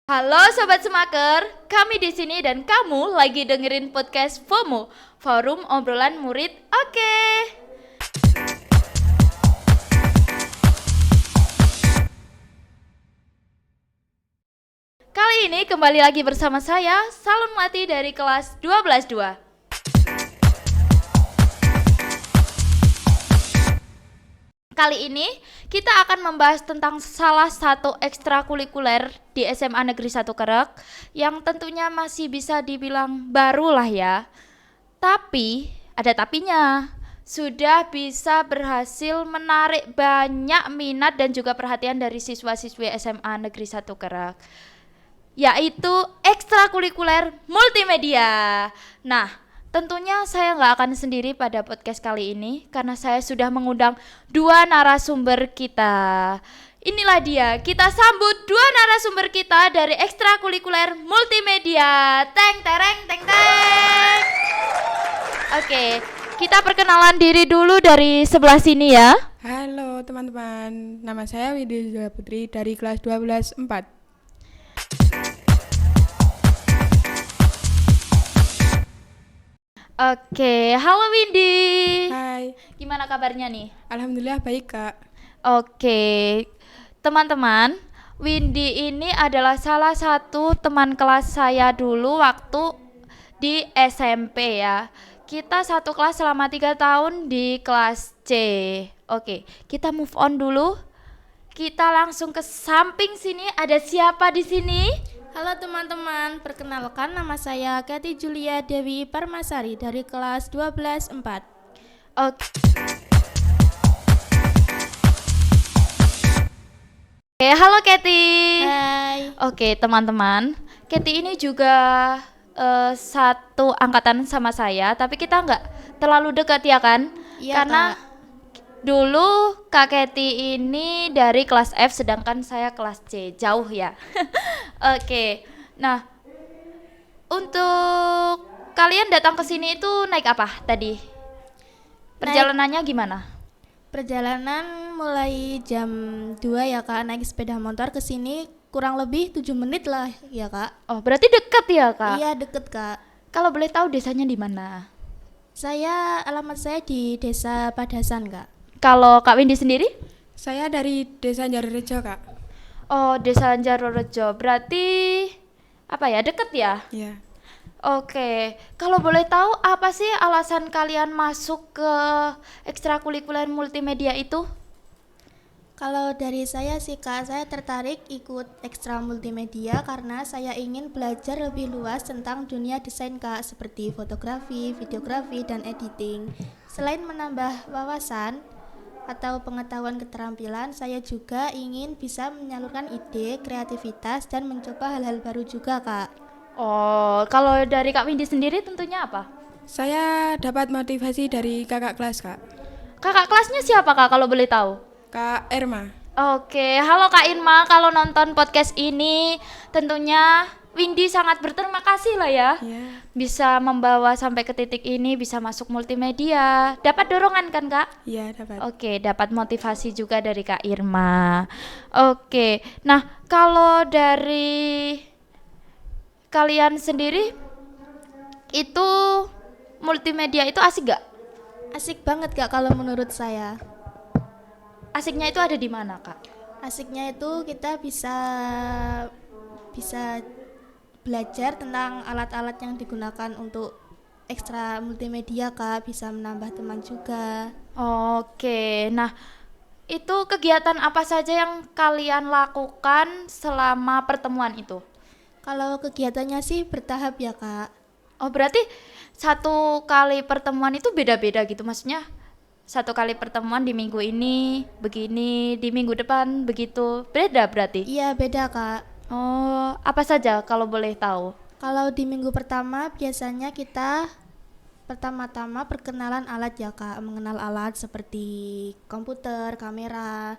Halo Sobat Semaker, kami di sini dan kamu lagi dengerin podcast FOMO, Forum Obrolan Murid. Oke. Kali ini kembali lagi bersama saya, Salun Mati dari kelas 12-2. Kali ini kita akan membahas tentang salah satu ekstrakurikuler di SMA Negeri 1 Kerek yang tentunya masih bisa dibilang baru lah ya. Tapi, ada tapinya, sudah bisa berhasil menarik banyak minat dan juga perhatian dari siswa-siswi SMA Negeri 1 Kerek, yaitu ekstrakurikuler multimedia. Nah, tentunya saya nggak akan sendiri pada podcast kali ini karena saya sudah mengundang dua narasumber kita. Inilah dia, kita sambut dua narasumber kita dari ekstrakurikuler multimedia. Teng tereng teng teng. Oke, kita perkenalan diri dulu dari sebelah sini ya. Halo teman-teman, nama saya Widya Putri dari kelas 12-4. Oke, halo Windy. Hai, Gimana kabarnya nih? alhamdulillah baik kak. Oke, teman-teman, Windy ini adalah salah satu teman kelas saya dulu waktu di SMP ya. Kita satu kelas selama 3 tahun di kelas C. Oke, kita move on dulu. Kita langsung ke samping sini. Ada siapa di sini? Halo teman-teman, perkenalkan nama saya Kati Julia Dewi Parmasari dari kelas 12-4. Oke. Halo Keti. Hai. Oke, teman-teman. Keti ini juga satu angkatan sama saya, tapi kita nggak terlalu dekat ya kan? Iya, Karena Kak. dulu Kak Keti ini dari kelas F, sedangkan saya kelas C, jauh ya. Oke, nah untuk kalian datang ke sini itu naik apa tadi? Perjalanannya gimana? Perjalanan mulai jam 2 ya Kak, naik sepeda motor ke sini kurang lebih 7 menit lah ya Kak. Oh, berarti dekat ya Kak? Iya, deket Kak. Kalau boleh tahu desanya di mana? Alamat saya di Desa Padasan Kak. Kalau Kak Windy sendiri? Saya dari Desa Jarerejo kak. Oh, Desa Jarerejo. Berarti apa ya? Deket ya? Iya. Oke. Kalau boleh tahu apa sih alasan kalian masuk ke ekstrakurikuler multimedia itu? Kalau dari saya sih Kak, saya tertarik ikut ekstra multimedia karena saya ingin belajar lebih luas tentang dunia desain Kak, seperti fotografi, videografi, dan editing. Selain menambah wawasan atau pengetahuan keterampilan, saya juga ingin bisa menyalurkan ide, kreativitas, dan mencoba hal-hal baru juga Kak. Oh, kalau dari Kak Windy sendiri tentunya apa? Saya dapat motivasi dari kakak kelas kak. Kakak kelasnya siapa Kak kalau boleh tahu? Kak Erma. Oke, halo Kak Irma, kalau nonton podcast ini tentunya Windy sangat berterima kasih lah ya. Iya. Bisa membawa sampai ke titik ini, bisa masuk multimedia. Dapat dorongan kan Kak? Iya dapat. Oke, dapat motivasi juga dari Kak Irma. Oke, nah kalau dari kalian sendiri itu multimedia itu asik gak? Asik banget Kak kalau menurut saya. Asiknya itu ada di mana Kak? Asiknya itu kita bisa belajar tentang alat-alat yang digunakan untuk ekstra multimedia Kak, bisa menambah teman juga. Oke, nah itu kegiatan apa saja yang kalian lakukan selama pertemuan itu? Kalau kegiatannya sih bertahap ya Kak. Oh, berarti satu kali pertemuan itu beda-beda gitu, maksudnya satu kali pertemuan di minggu ini begini, di minggu depan begitu, beda berarti? Iya beda Kak. Oh, apa saja kalau boleh tahu? Kalau di minggu pertama biasanya kita pertama-tama perkenalan alat ya Kak, mengenal alat seperti komputer, kamera,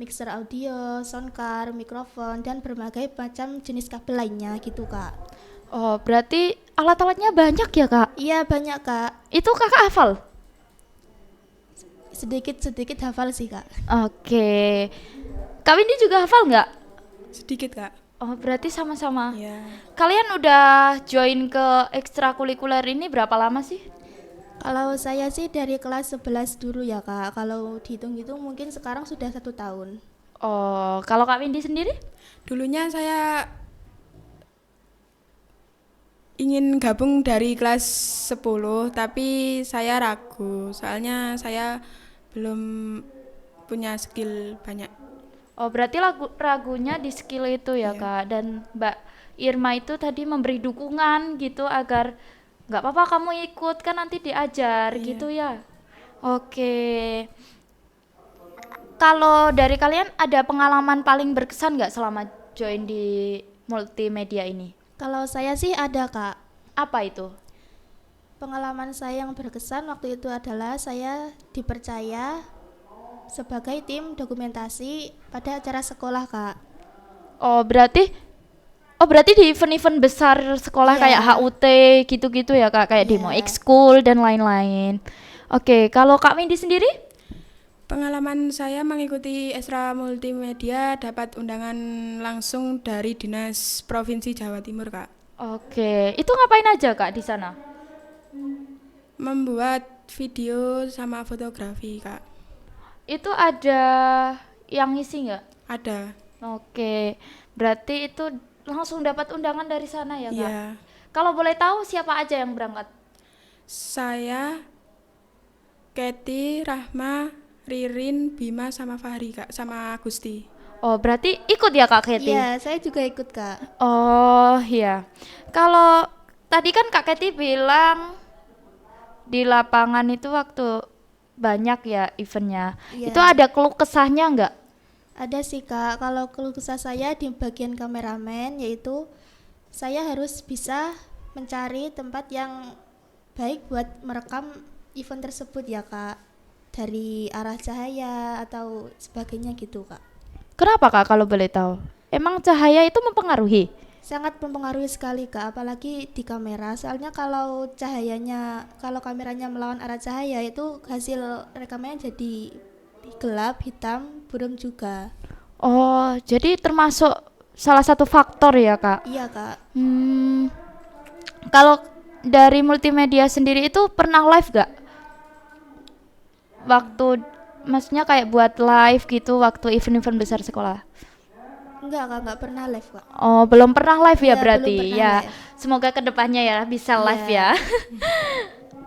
mixer audio, soundcard, mikrofon, dan berbagai macam jenis kabel lainnya gitu Kak. Oh, berarti alat-alatnya banyak ya Kak? Iya banyak Kak, Itu Kakak hafal? sedikit-sedikit hafal sih Kak. Oke. Kak Windy juga hafal nggak? Sedikit kak. Oh, berarti sama-sama. Ya. Kalian udah join ke ekstrakurikuler ini berapa lama sih? Kalau saya sih dari kelas 11 dulu ya Kak. Kalau dihitung-hitung mungkin sekarang sudah 1 tahun. Oh, kalau Kak Windy sendiri? Dulunya saya ingin gabung dari kelas 10, tapi saya ragu. Soalnya saya belum punya skill banyak. Oh, berarti ragunya di skill itu ya, Iya. Kak. Dan Mbak Irma itu tadi memberi dukungan gitu agar nggak apa-apa kamu ikut kan nanti diajar Iya. gitu ya. Oke. Kalau dari kalian ada pengalaman paling berkesan nggak selama join di multimedia ini? Kalau saya sih ada Kak. Apa itu? Pengalaman saya yang berkesan waktu itu adalah saya dipercaya sebagai tim dokumentasi pada acara sekolah Kak. Oh, berarti di event-event besar sekolah Iya. kayak HUT gitu-gitu ya, Kak, kayak demo Iya. ekskul dan lain-lain. Oke, kalau Kak Windy sendiri? Pengalaman saya mengikuti Ekstra Multimedia dapat undangan langsung dari Dinas Provinsi Jawa Timur, Kak. Oke, itu ngapain aja Kak di sana? Membuat video sama fotografi, Kak. Itu ada yang ngisi nggak? Ada. Oke, berarti itu langsung dapat undangan dari sana ya Kak? Iya. Kalau boleh tahu siapa aja yang berangkat? Saya, Kety, Rahma, Ririn, Bima, sama Fahri, Kak, sama Gusti. Oh, berarti ikut ya Kak Kety? Iya, saya juga ikut Kak. Oh iya. Kalau tadi kan Kak Kety bilang di lapangan itu waktu banyak ya eventnya. Iya. Itu ada keluh kesahnya nggak? Ada sih Kak, kalau keluh kesah saya di bagian kameramen yaitu saya harus bisa mencari tempat yang baik buat merekam event tersebut ya Kak. Dari arah cahaya atau sebagainya gitu Kak. Kenapa Kak kalau boleh tahu? Emang cahaya itu mempengaruhi? Sangat mempengaruhi sekali Kak, apalagi di kamera. Soalnya kalau kameranya melawan arah cahaya itu hasil rekamannya jadi gelap, hitam, buram juga. Oh, jadi termasuk salah satu faktor ya, Kak. Iya Kak. Kalau dari multimedia sendiri itu pernah live gak? Waktu, maksudnya kayak buat live gitu waktu event-event besar sekolah? Enggak Kak, enggak pernah live Kak. Oh, belum pernah live ya Iya, berarti? belum pernah Ya, live. semoga kedepannya ya bisa live Iya. ya.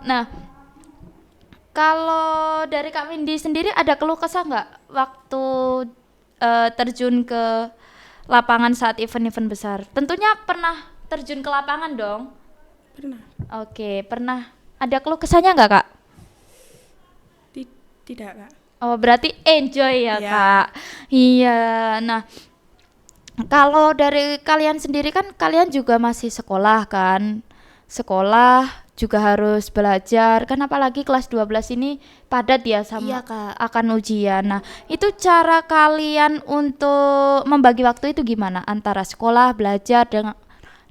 Nah, kalau dari Kak Windy sendiri ada keluh kesah nggak waktu terjun ke lapangan saat event-event besar? Tentunya pernah terjun ke lapangan dong. Pernah? Oke, pernah. Ada keluh kesahnya nggak Kak? Tidak, Kak. Oh, berarti enjoy ya Iya. Kak. Iya. Nah, kalau dari kalian sendiri kan kalian juga masih sekolah kan? Sekolah juga harus belajar kan, apalagi kelas 12 ini padat ya sama Iya, Kak. akan ujian. Nah, itu cara kalian untuk membagi waktu itu gimana antara sekolah, belajar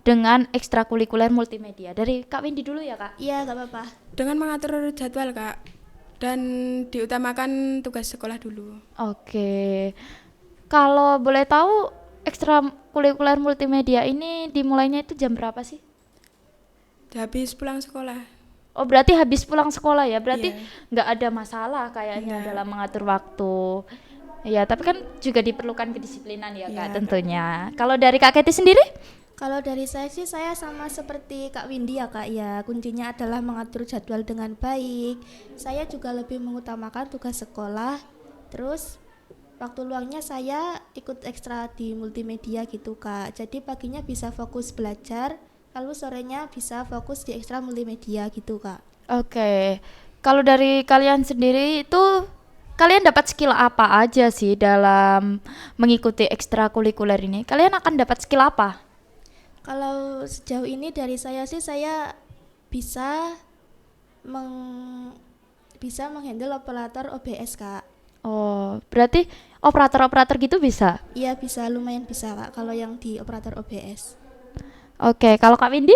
dengan ekstrakurikuler multimedia? Dari Kak Windy dulu ya, Kak. Iya, enggak apa-apa. Dengan mengatur jadwal, Kak. Dan diutamakan tugas sekolah dulu. Oke. Kalau boleh tahu ekstrakurikuler multimedia ini dimulainya itu jam berapa sih? Habis pulang sekolah. Oh, berarti habis pulang sekolah ya. Berarti Iya. nggak ada masalah kayaknya Nggak. dalam mengatur waktu. Ya, tapi kan juga diperlukan kedisiplinan ya, Kak, Iya. tentunya. Kalau dari Kak Kety sendiri? Kalau dari saya sih saya sama seperti Kak Windy ya Kak ya. Kuncinya adalah mengatur jadwal dengan baik. Saya juga lebih mengutamakan tugas sekolah. Terus waktu luangnya saya ikut ekstra di multimedia gitu Kak. Jadi paginya bisa fokus belajar, lalu sorenya bisa fokus di ekstra multimedia gitu Kak. Oke. Kalau dari kalian sendiri itu kalian dapat skill apa aja sih dalam mengikuti ekstrakurikuler ini? Kalian akan dapat skill apa? Kalau sejauh ini dari saya sih saya bisa bisa menghandle operator OBS Kak. Oh, berarti operator-operator gitu bisa? Iya bisa, lumayan bisa Kak kalau yang di operator OBS. Oke, kalau Kak Windy?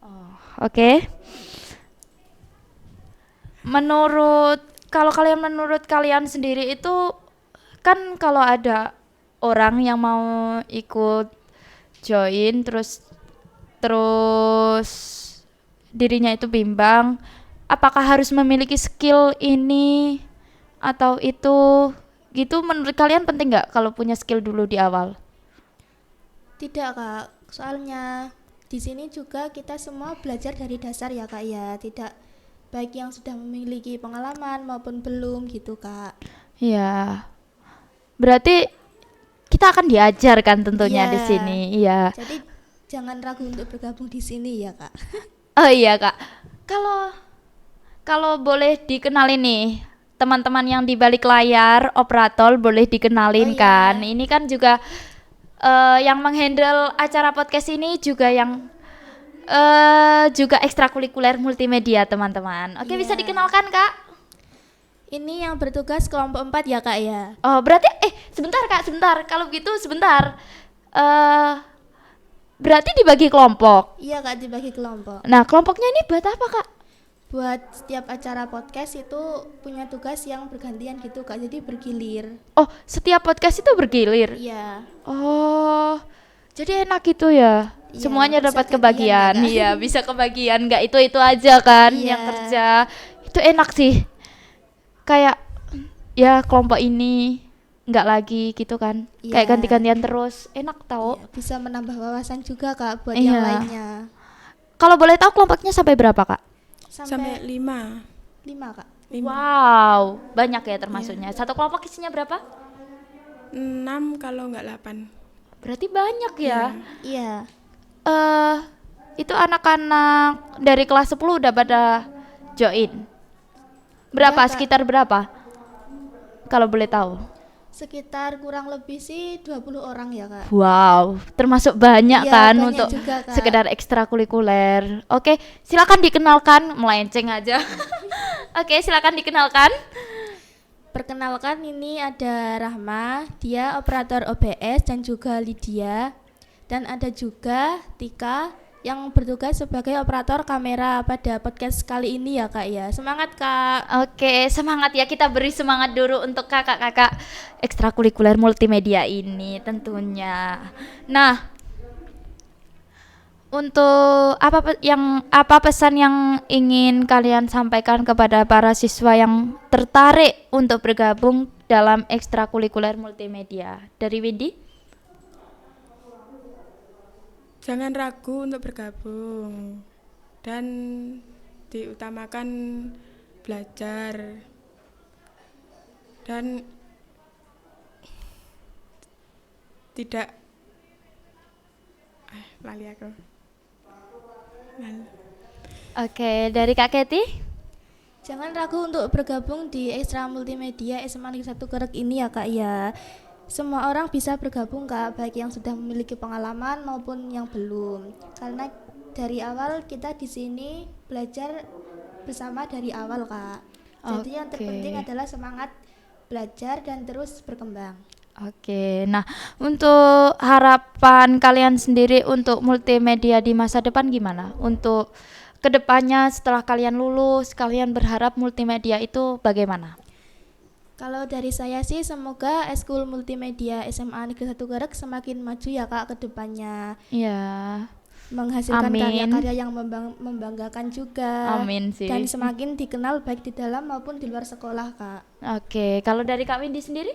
Oh, oke. Menurut kalau kalian menurut kalian sendiri itu kan kalau ada orang yang mau ikut join terus terus dirinya itu bimbang, apakah harus memiliki skill ini atau itu gitu, menurut kalian penting nggak kalau punya skill dulu di awal? Tidak kak, soalnya di sini juga kita semua belajar dari dasar ya kak ya, tidak baik yang sudah memiliki pengalaman maupun belum gitu kak. Iya. Berarti kita akan diajarkan tentunya Iya. di sini. Iya. Jadi jangan ragu untuk bergabung di sini ya kak. Oh iya, Kak. Kalau kalau boleh dikenalin nih, teman-teman yang di balik layar operator boleh dikenalin Oh, iya. kan? Ini kan juga yang menghandle acara podcast ini juga yang juga ekstrakurikuler multimedia, teman-teman. Oke, bisa Iya. dikenalkan, Kak? Ini yang bertugas kelompok 4 ya kak ya. Oh, berarti sebentar, Kak, sebentar. Kalau gitu sebentar. Berarti dibagi kelompok. Iya kak, dibagi kelompok. Nah, kelompoknya ini buat apa, Kak? Buat setiap acara podcast itu punya tugas yang bergantian gitu kak, jadi bergilir. Oh, setiap podcast itu bergilir. Iya. Oh, jadi enak gitu ya. Iya, Semuanya bisa dapat gantian kebagian. ya, Kak? Iya, bisa kebagian. Nggak itu aja kan Iya. yang kerja. Itu enak sih. Kayak ya kelompok ini nggak lagi gitu kan. Iya. Kayak ganti-gantian terus. Enak tau. Iya, bisa menambah wawasan juga kak buat Iya. yang lainnya. Kalau boleh tahu kelompoknya sampai berapa, Kak? Sampai 5. 5 kak. Wow, banyak ya termasuknya. Satu kelompok isinya berapa? 6 kalau nggak 8. Berarti banyak ya. Iya. Itu anak-anak dari kelas 10 udah pada join. Berapa? Iya, Kak. Sekitar berapa? Kalau boleh tahu. Sekitar kurang lebih sih 20 orang ya kak. Wow, termasuk banyak Iya, kan banyak untuk juga, Kak. sekedar ekstrakurikuler. Oke, silakan dikenalkan, melenceng aja. Oke, silakan dikenalkan. Perkenalkan, ini ada Rahma, dia operator OBS, dan juga Lydia. Dan ada juga Tika yang bertugas sebagai operator kamera pada podcast kali ini ya kak ya. Semangat kak. Oke, semangat ya, kita beri semangat dulu untuk kakak-kakak ekstrakurikuler multimedia ini tentunya. Nah, untuk apa pesan yang ingin kalian sampaikan kepada para siswa yang tertarik untuk bergabung dalam ekstrakurikuler multimedia? Dari Windy? Jangan ragu untuk bergabung dan diutamakan belajar dan tidak lali aku. Oke, dari Kak Keti? Jangan ragu untuk bergabung di Ekstra Multimedia SMA Negeri 1 Kerek ini ya kak ya. Semua orang bisa bergabung kak, baik yang sudah memiliki pengalaman maupun yang belum. Karena dari awal kita di sini belajar bersama dari awal kak. Jadi yang Oke. terpenting adalah semangat belajar dan terus berkembang. Oke, nah untuk harapan kalian sendiri untuk multimedia di masa depan gimana? Untuk kedepannya setelah kalian lulus, kalian berharap multimedia itu bagaimana? Kalau dari saya sih semoga Eskul Multimedia SMA Negeri 1 Kerek semakin maju ya kak ke depannya. Iya, Menghasilkan Amin. karya-karya yang membanggakan juga. amin sih. Dan semakin dikenal baik di dalam maupun di luar sekolah kak. Oke, kalau dari Kak Windy sendiri?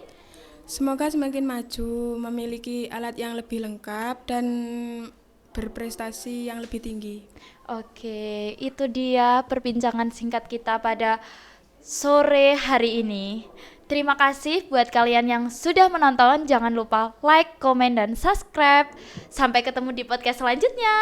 Semoga semakin maju, memiliki alat yang lebih lengkap dan berprestasi yang lebih tinggi. Oke, itu dia perbincangan singkat kita pada sore hari ini. Terima kasih buat kalian yang sudah menonton. Jangan lupa like, komen, dan subscribe. Sampai ketemu di podcast selanjutnya.